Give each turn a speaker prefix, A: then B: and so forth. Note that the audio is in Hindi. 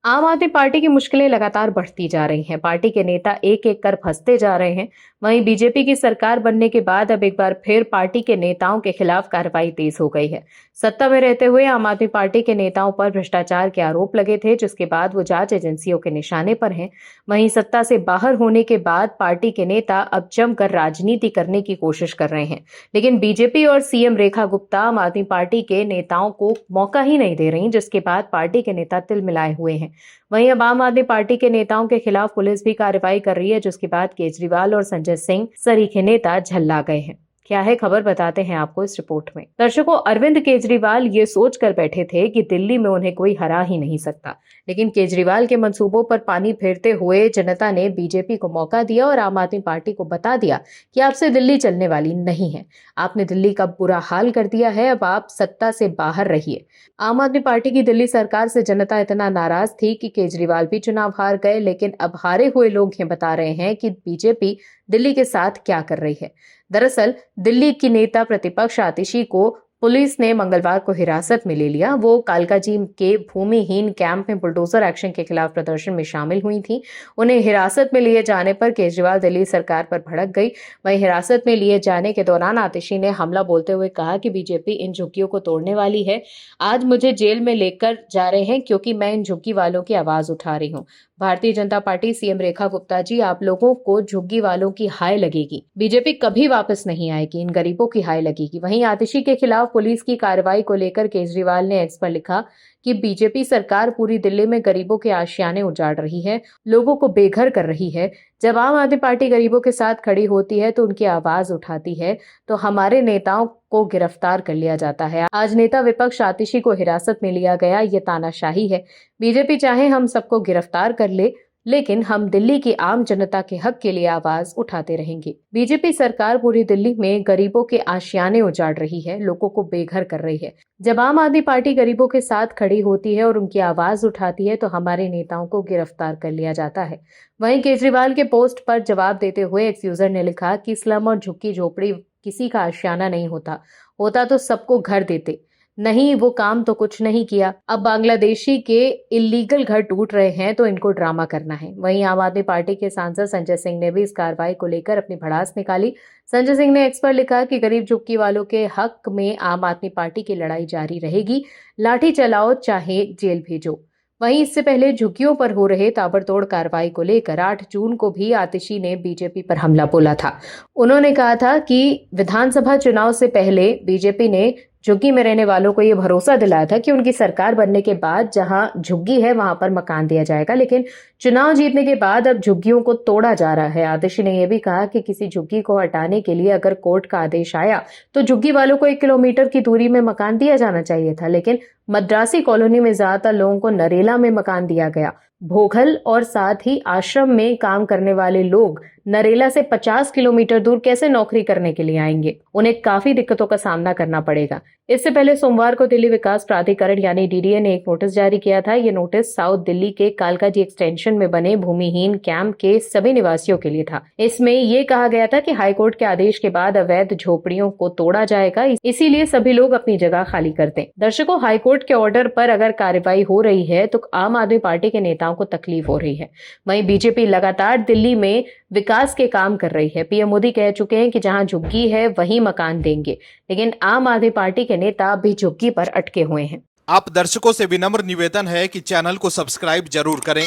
A: आम आदमी पार्टी की मुश्किलें लगातार बढ़ती जा रही हैं। पार्टी के नेता एक एक कर फंसते जा रहे हैं। वहीं बीजेपी की सरकार बनने के बाद अब एक बार फिर पार्टी के नेताओं के खिलाफ कार्रवाई तेज हो गई है। सत्ता में रहते हुए आम आदमी पार्टी के नेताओं पर भ्रष्टाचार के आरोप लगे थे, जिसके बाद वो जांच एजेंसियों के निशाने पर हैं। वहीं सत्ता से बाहर होने के बाद पार्टी के नेता अब जमकर राजनीति करने की कोशिश कर रहे हैं, लेकिन बीजेपी और सीएम रेखा गुप्ता आम आदमी पार्टी के नेताओं को मौका ही नहीं दे रही, जिसके बाद पार्टी के नेता तिलमिलाए हुए हैं। वहीं अब आम आदमी पार्टी के नेताओं के खिलाफ पुलिस भी कार्रवाई कर रही है, जिसके बाद केजरीवाल और संजय सिंह सरीखे नेता झल्ला गए हैं। क्या है खबर, बताते हैं आपको इस रिपोर्ट में। दर्शकों, अरविंद केजरीवाल ये सोच कर बैठे थे कि दिल्ली में उन्हें कोई हरा ही नहीं सकता, लेकिन केजरीवाल के मंसूबों पर पानी फेरते हुए जनता ने बीजेपी को मौका दिया और आम आदमी पार्टी को बता दिया कि आपसे दिल्ली चलने वाली नहीं है। आपने दिल्ली का बुरा हाल कर दिया है, अब आप सत्ता से बाहर रहिए। आम आदमी पार्टी की दिल्ली सरकार से जनता इतना नाराज थी कि केजरीवाल भी चुनाव हार गए, लेकिन अब हारे हुए लोग ये बता रहे हैं कि बीजेपी दिल्ली के साथ क्या कर रही है। दरअसल दिल्ली की नेता प्रतिपक्ष आतिशी को पुलिस ने मंगलवार को हिरासत में ले लिया। वो कालकाजी के भूमिहीन कैंप में बुलडोजर एक्शन के खिलाफ प्रदर्शन में शामिल हुई थी। उन्हें हिरासत में लिए जाने पर केजरीवाल दिल्ली सरकार पर भड़क गई। वहीं हिरासत में लिए जाने के दौरान आतिशी ने हमला बोलते हुए कहा कि बीजेपी इन झुग्गियों को तोड़ने वाली है। आज मुझे जेल में लेकर जा रहे हैं क्योंकि मैं इन झुग्गी वालों की आवाज उठा रही हूँ। भारतीय जनता पार्टी सीएम रेखा गुप्ता जी, आप लोगों को झुग्गी वालों की हाय लगेगी, बीजेपी कभी वापस नहीं आएगी, इन गरीबों की हाय लगेगी। वहीं आतिशी के खिलाफ पुलिस की कार्रवाई को लेकर केजरीवाल ने एक्स पर लिखा कि बीजेपी सरकार पूरी दिल्ली में गरीबों के आशियाने उजाड़ रही है, लोगों को बेघर कर रही है। जब आम आदमी पार्टी गरीबों के साथ खड़ी होती है तो उनकी आवाज उठाती है, तो हमारे नेताओं को गिरफ्तार कर लिया जाता है। आज नेता विपक्ष आतिशी को हिरासत में लिया गया, ये तानाशाही है। बीजेपी चाहे हम सबको गिरफ्तार कर ले, लेकिन हम दिल्ली की आम जनता के हक के लिए आवाज उठाते रहेंगे। बीजेपी सरकार पूरी दिल्ली में गरीबों के आशियाने उजाड़ रही है, लोगों को बेघर कर रही है। जब आम आदमी पार्टी गरीबों के साथ खड़ी होती है और उनकी आवाज उठाती है, तो हमारे नेताओं को गिरफ्तार कर लिया जाता है। वहीं केजरीवाल के पोस्ट पर जवाब देते हुए एक्स यूजर ने लिखा कि स्लम और झुग्गी झोपड़ी किसी का आशियाना नहीं होता तो सबको घर देते, नहीं वो काम तो कुछ नहीं किया। अब बांग्लादेशी के इलीगल घर टूट रहे हैं तो इनको ड्रामा करना है। वहीं आम आदमी पार्टी के सांसद संजय सिंह ने भी इस कार्रवाई को लेकर अपनी भड़ास निकाली। संजय सिंह ने एक्स पर लिखा कि गरीब झुग्गी वालों के हक में आम आदमी पार्टी की लड़ाई जारी रहेगी, लाठी चलाओ चाहे जेल भेजो। वहीं इससे पहले झुग्गियों पर हो रहे ताबड़तोड़ कार्रवाई को लेकर 8 जून को भी आतिशी ने बीजेपी पर हमला बोला था। उन्होंने कहा था कि विधानसभा चुनाव से पहले बीजेपी ने झुग्गी में रहने वालों को ये भरोसा दिलाया था कि उनकी सरकार बनने के बाद जहां झुग्गी है वहां पर मकान दिया जाएगा, लेकिन चुनाव जीतने के बाद अब झुग्गियों को तोड़ा जा रहा है। आतिशी ने यह भी कहा कि किसी झुग्गी को हटाने के लिए अगर कोर्ट का आदेश आया तो झुग्गी वालों को 1 किलोमीटर की दूरी में मकान दिया जाना चाहिए था, लेकिन मद्रासी कॉलोनी में ज्यादातर लोगों को नरेला में मकान दिया गया। भोगल और साथ ही आश्रम में काम करने वाले लोग नरेला से 50 किलोमीटर दूर कैसे नौकरी करने के लिए आएंगे? उन्हें काफी दिक्कतों का सामना करना पड़ेगा। इससे पहले सोमवार को दिल्ली विकास प्राधिकरण यानी डीडीए ने एक नोटिस जारी किया था। ये नोटिस साउथ दिल्ली के कालकाजी एक्सटेंशन में बने भूमिहीन कैंप के सभी निवासियों के लिए था। इसमें ये कहा गया था कि हाईकोर्ट के आदेश के बाद अवैध झोपड़ियों को तोड़ा जाएगा, इसीलिए सभी लोग अपनी जगह खाली कर दें। दर्शकों, हाईकोर्ट के ऑर्डर पर अगर कार्रवाई हो रही है तो आम आदमी पार्टी के नेताओं को तकलीफ हो रही है। वहीं बीजेपी लगातार दिल्ली में विकास के काम कर रही है। पीएम मोदी कह चुके हैं कि जहां झुग्गी है वहीं मकान देंगे, लेकिन आम आदमी पार्टी के नेता अभी झुग्गी पर अटके हुए हैं।
B: आप दर्शकों से विनम्र निवेदन है कि चैनल को सब्सक्राइब जरूर करें